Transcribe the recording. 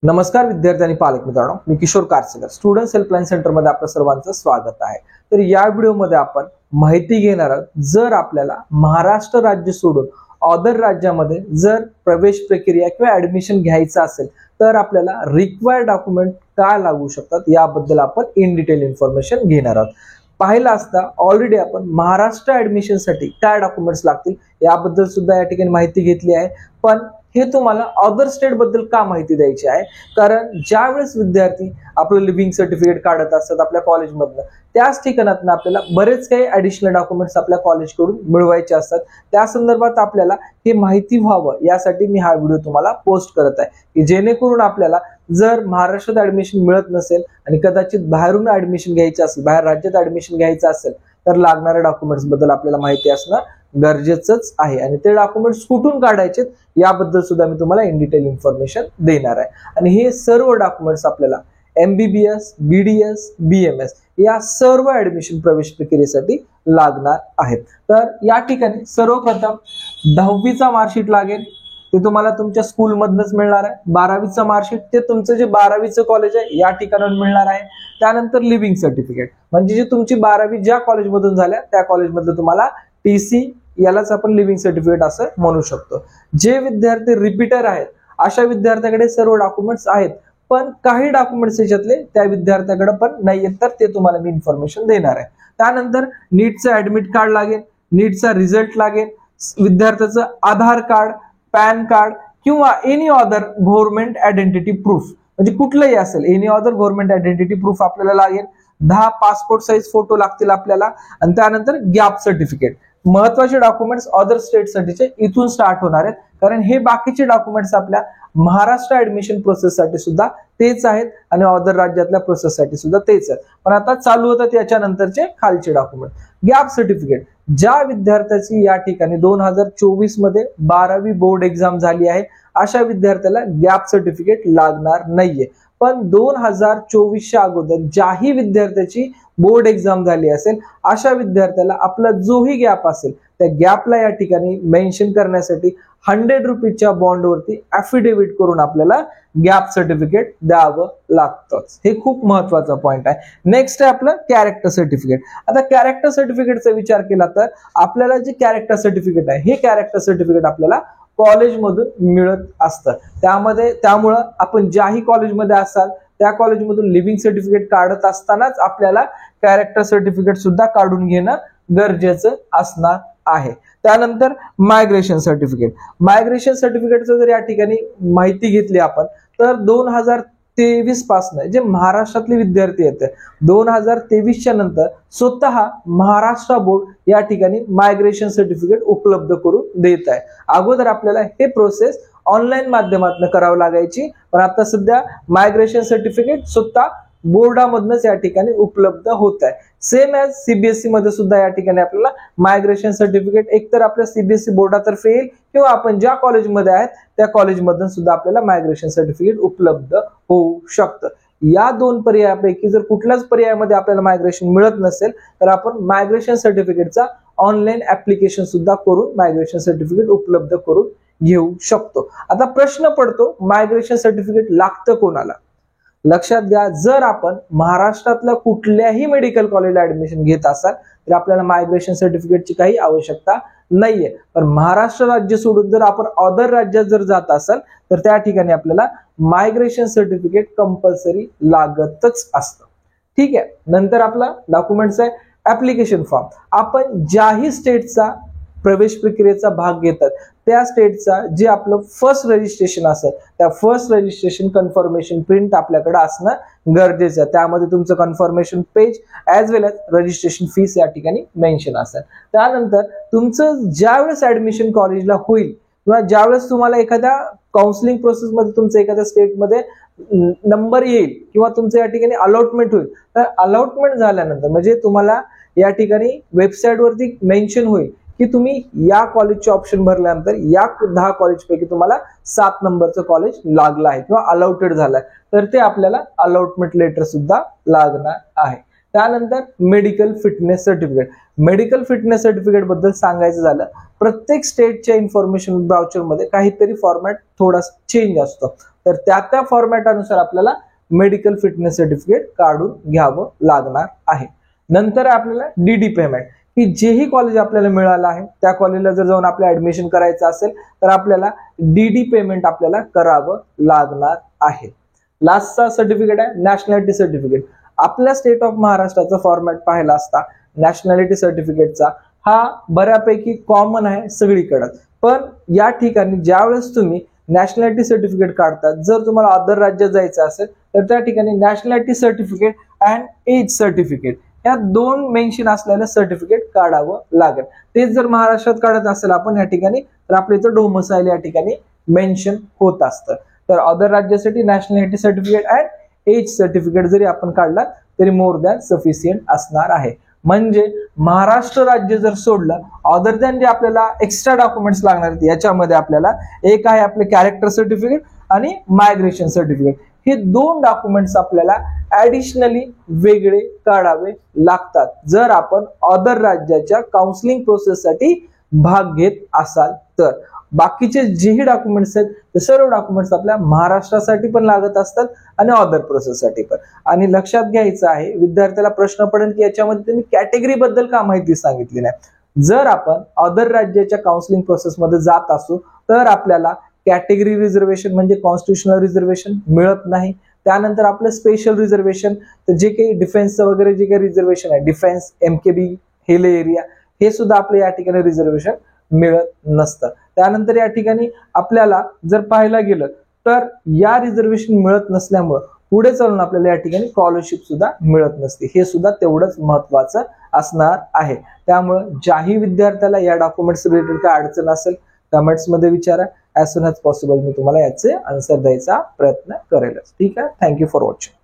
नमस्कार विद्यार्थी आणि पालक मित्रांनो, मी किशोर कारसेकर स्टुडंट्स हेल्पलाईन सेंटर मध्ये आपल्या सर्वांचं स्वागत आहे। तर या व्हिडिओमध्ये आपण माहिती घेणार आहोत, जर आपल्याला महाराष्ट्र राज्य सोडून अदर राज्यामध्ये जर प्रवेश प्रक्रिया किंवा ऍडमिशन घ्यायचं असेल तर आपल्याला रिक्वायर्ड डॉक्युमेंट काय लागू शकतात याबद्दल आपण इन डिटेल इन्फॉर्मेशन घेणार आहोत। पाहिलं असता ऑलरेडी आपण महाराष्ट्र ऍडमिशन साठी काय डॉक्युमेंट्स लागतील याबद्दल सुद्धा या ठिकाणी माहिती घेतली आहे, पण हे तुम्हाला अदर स्टेट बद्दल का माहिती द्यायची आहे, कारण ज्यावेळेस विद्यार्थी आपलं लिव्हिंग सर्टिफिकेट काढत असतात आपल्या कॉलेजमधनं, त्याच ठिकाणातून आपल्याला बरेच काही ऍडिशनल डॉक्युमेंट्स आपल्या कॉलेजकडून मिळवायचे असतात। त्या संदर्भात आपल्याला हे माहिती व्हावं यासाठी मी हा व्हिडिओ तुम्हाला पोस्ट करत आहे, की जेणेकरून आपल्याला जर महाराष्ट्रात ऍडमिशन मिळत नसेल आणि कदाचित बाहेरून ऍडमिशन घ्यायचं असेल, बाहेर राज्यात ऍडमिशन घ्यायचं असेल तर लागणाऱ्या डॉक्युमेंट्स बद्दल आपल्याला माहिती असणं गरजेचंच आहे आणि ते डॉक्युमेंट्स कुठून काढायचे याबद्दल सुद्धा मी तुम्हाला इन डिटेल इन्फॉर्मेशन देणार आहे। आणि हे सर्व डॉक्युमेंट्स आपल्याला MBBS, BDS, BMS या सर्व ऍडमिशन प्रवेश प्रक्रियेसाठी लागणार आहेत। तर या ठिकाणी सर्वप्रथम 10वीचा मार्कशीट लागेल, ते तुम्हाला तुमच्या स्कूल मधनच मिळणार आहे। 12वीचं मार्कशीट ते तुमचं जे 12वीचं कॉलेज आहे या ठिकाणाहून मिळणार आहे। त्यानंतर लिव्हिंग सर्टिफिकेट म्हणजे जे तुमची 12वी ज्या कॉलेजमधून झाल्या त्या कॉलेजमधलं तुम्हाला TC यालाच आपण लिव्हिंग सर्टिफिकेट असं म्हणू शकतो। जे विद्यार्थी रिपीटर आहेत अशा विद्यार्थ्याकडे सर्व डॉक्युमेंट्स आहेत, पण काही डॉक्युमेंट्स याच्यातले त्या विद्यार्थ्याकडे पण नाहीये, तर ते तुम्हाला मी इन्फॉर्मेशन देणार आहे। त्यानंतर नीटचं ऍडमिट कार्ड लागेल, नीटचा रिझल्ट लागेल, विद्यार्थ्याचं आधार कार्ड, पॅन कार्ड किंवा any other government identity proof म्हणजे कुठलंही असेल, any other government identity proof आपल्याला लागेल। 10 पासपोर्ट साईज फोटो लागतील आपल्याला आणि त्यानंतर गॅप सर्टिफिकेट। महत्वाचे डॉक्युमेंट्स अदर स्टेट साठीचे इथून स्टार्ट होणार आहेत, कारण हे बाकीचे डॉक्युमेंट्स आपल्या महाराष्ट्र ऍडमिशन प्रोसेस साठी सुद्धा तेच आहेत आणि अदर राज्यातल्या प्रोसेस साठी सुद्धा तेच आहेत, पण आता चालू होतात याच्यानंतरचे खालचे डॉक्युमेंट। गॅप सर्टिफिकेट ज्या विद्यार्थ्याची या ठिकाणी 2024 मध्ये 12वी बोर्ड एक्झाम झाली आहे अशा विद्यार्थ्याला गॅप सर्टिफिकेट लागणार नाहीये, पण 2024च्या अगोदर ज्याही विद्यार्थ्याची बोर्ड एक्झाम झाली असेल अशा विद्यार्थ्याला आपला जोही गॅप असेल त्या गॅपला या ठिकाणी मेन्शन करण्यासाठी 100 रुपीजच्या बॉन्डवरती ऍफिडेव्हिट करून आपल्याला गॅप सर्टिफिकेट द्यावं लागतं। हे खूप महत्वाचा पॉइंट आहे। नेक्स्ट आहे आपलं कॅरेक्टर सर्टिफिकेट। आता कॅरेक्टर सर्टिफिकेटचा विचार केला तर आपल्याला जे कॅरेक्टर सर्टिफिकेट आहे हे कॅरेक्टर सर्टिफिकेट आपल्याला कॉलेजमधून मिळत असतं। त्यामुळं आपण ज्याही कॉलेजमध्ये असाल त्या कॉलेजमधून लिव्हिंग सर्टिफिकेट काढत असतानाच आपल्याला कॅरेक्टर सर्टिफिकेट सुद्धा काढून घेणं गरजेचं असणार आहे। त्यानंतर मायग्रेशन सर्टिफिकेट। मायग्रेशन सर्टिफिकेटचं जर या ठिकाणी माहिती घेतली आपण तर 2023 पासून जे महाराष्ट्रातले विद्यार्थी आहेत 2023च्या नंतर स्वतः महाराष्ट्र बोर्ड या ठिकाणी मायग्रेशन सर्टिफिकेट उपलब्ध करून देत आहे। अगोदर आपल्याला हे प्रोसेस ऑनलाईन माध्यमातून करावं लागायची, पण आता सध्या मायग्रेशन सर्टिफिकेट स्वतः बोर्डामधूनच या ठिकाणी उपलब्ध होत आहे। सेम ॲज CBSE मध्ये सुद्धा या ठिकाणी आपल्याला मायग्रेशन सर्टिफिकेट एकतर आपल्या CBSE बोर्डातर्फे येईल किंवा आपण ज्या कॉलेजमध्ये आहेत त्या कॉलेजमधून सुद्धा आपल्याला मायग्रेशन सर्टिफिकेट उपलब्ध होऊ शकतं। या दोन पर्यायापैकी जर कुठल्याच पर्यायामध्ये आपल्याला मायग्रेशन मिळत नसेल तर आपण मायग्रेशन सर्टिफिकेटचा ऑनलाईन ऍप्लिकेशन सुद्धा करून मायग्रेशन सर्टिफिकेट उपलब्ध करून घेऊ शकतो। आता प्रश्न पडतो, मायग्रेशन सर्टिफिकेट लागतं कोणाला? लक्षात घ्या, जर आपण महाराष्ट्रातल्या कुठल्याही मेडिकल कॉलेजला ऍडमिशन घेत असाल तर आपल्याला मायग्रेशन सर्टिफिकेटची काही आवश्यकता नाहीये, पण महाराष्ट्र राज्य सोडून जर आपण अदर राज्यात जर जात असाल तर त्या ठिकाणी आपल्याला मायग्रेशन सर्टिफिकेट कंपल्सरी लागतच असतं। ठीक आहे। नंतर आपला डॉक्युमेंट्स आहे ऍप्लिकेशन फॉर्म। आपण ज्याही स्टेटचा प्रवेश प्रक्रियेचा भाग घेतात त्या स्टेटचा जे आपलं फर्स्ट रजिस्ट्रेशन असेल त्या फर्स्ट रजिस्ट्रेशन कन्फर्मेशन प्रिंट आपल्याकडे असणं गरजेचं आहे। त्यामध्ये तुमचं कन्फर्मेशन पेज ॲज वेल ॲज रजिस्ट्रेशन फीस या ठिकाणी मेन्शन असेल। त्यानंतर तुमचं ज्यावेळेस ऍडमिशन कॉलेजला होईल किंवा ज्यावेळेस तुम्हाला एखाद्या काउन्सिलिंग प्रोसेसमध्ये तुमचं एखाद्या स्टेटमध्ये नंबर येईल किंवा तुमचं या ठिकाणी अलॉटमेंट होईल, तर अलॉटमेंट झाल्यानंतर म्हणजे तुम्हाला या ठिकाणी वेबसाईटवरती मेन्शन होईल की तुम्ही या कॉलेजचे ऑप्शन भरल्यानंतर या 10 कॉलेजपैकी तुम्हाला 7 नंबरचं कॉलेज लागलं आहे किंवा अलॉटेड झालंय, तर ते आपल्याला अलॉटमेंट लेटर सुद्धा लागणार आहे। त्यानंतर medical fitness certificate. Medical fitness certificate बद्दल सांगायचं झालं, प्रत्येक स्टेटच्या इन्फॉर्मेशन व्हाउचर मध्ये काहीतरी फॉर्मॅट थोडासा चेंज असतो, तर त्या फॉर्मॅट अनुसार आपल्याला मेडिकल फिटनेस सर्टिफिकेट काढून घ्यावं लागणार आहे. नंतर आपल्याला डीडी पेमेंट, की जेही कॉलेज आपल्याला मिळालं आहे त्या कॉलेजला जर जाऊन आपलं ऍडमिशन करायचं असेल तर आपल्याला डीडी पेमेंट आपल्याला करावं लागणार आहे. लास्टचा सर्टिफिकेट आहे नॅशनॅलिटी सर्टिफिकेट. आपल्या स्टेट ऑफ महाराष्ट्राचा फॉर्मॅट पाहिला असता नॅशनॅलिटी सर्टिफिकेटचा हा बऱ्यापैकी कॉमन आहे सगळीकडे, पण या ठिकाणी ज्यावेळेस तुम्ही नॅशनॅलिटी सर्टिफिकेट काढतात, जर तुम्हाला अदर राज्यात जायचं असेल तर त्या ठिकाणी nationality certificate and age certificate या दोन मेन्शन असलेलं सर्टिफिकेट काढावं लागेल. तेच जर महाराष्ट्रात काढत असेल आपण या ठिकाणी तर आपल्या इथं डोमिसाइल या ठिकाणी मेन्शन होत असतं. तर अदर राज्यासाठी nationality certificate and age certificate जरी आपण काढला तरी मोर दॅन सफिशियंट असणार आहे. म्हणजे महाराष्ट्र राज्य जर सोडलं, अदर दॅन जे आपल्याला एक्स्ट्रा डॉक्युमेंट्स लागणार आहेत याच्यामध्ये आपल्याला एक आहे आपले कॅरेक्टर सर्टिफिकेट आणि मायग्रेशन सर्टिफिकेट. हे दोन डॉक्युमेंट्स आपल्याला ऍडिशनली वेगळे काढावे लागतात जर आपण अदर राज्याच्या काउन्सिलिंग प्रोसेससाठी भाग घेत असाल तर. बाकीचे जेही डॉक्युमेंट्स आहेत ते सर्व डॉक्युमेंट्स आपल्या महाराष्ट्रासाठी पण लागत असतात आणि अदर प्रोसेससाठी पण. आणि लक्षात घ्यायचं आहे, विद्यार्थ्याला प्रश्न पडेल की याच्यामध्ये तुम्ही कॅटेगरी बद्दल का माहिती सांगितली नाही. जर आपण अदर राज्याच्या काउन्सिलिंग प्रोसेसमध्ये जात असू तर आपल्याला कॅटेगरी रिझर्वेशन म्हणजे कॉन्स्टिट्युशनल रिझर्वेशन मिळत नाही. त्यानंतर आपलं स्पेशल रिझर्वेशन, तर जे काही डिफेन्सचं वगैरे जे काही रिझर्वेशन आहे, डिफेन्स, MKB, हिल एरिया, हे सुद्धा आपल्या या ठिकाणी रिझर्वेशन मिळत नसतं. त्यानंतर या ठिकाणी आपल्याला जर पाहायला गेलं तर या रिझर्वेशन मिळत नसल्यामुळं पुढे चालून आपल्याला या ठिकाणी स्कॉलरशिप सुद्धा मिळत नसते. हे सुद्धा तेवढंच महत्वाचं असणार आहे. त्यामुळे ज्याही विद्यार्थ्याला या डॉक्युमेंट्स रिलेटेड काय अडचण असेल कमेंट्स मध्ये विचारा. ॲज सून ॲज पॉसिबल मी तुम्हाला याचे आन्सर द्यायचा प्रयत्न करेलच. ठीक आहे. Thank you for watching.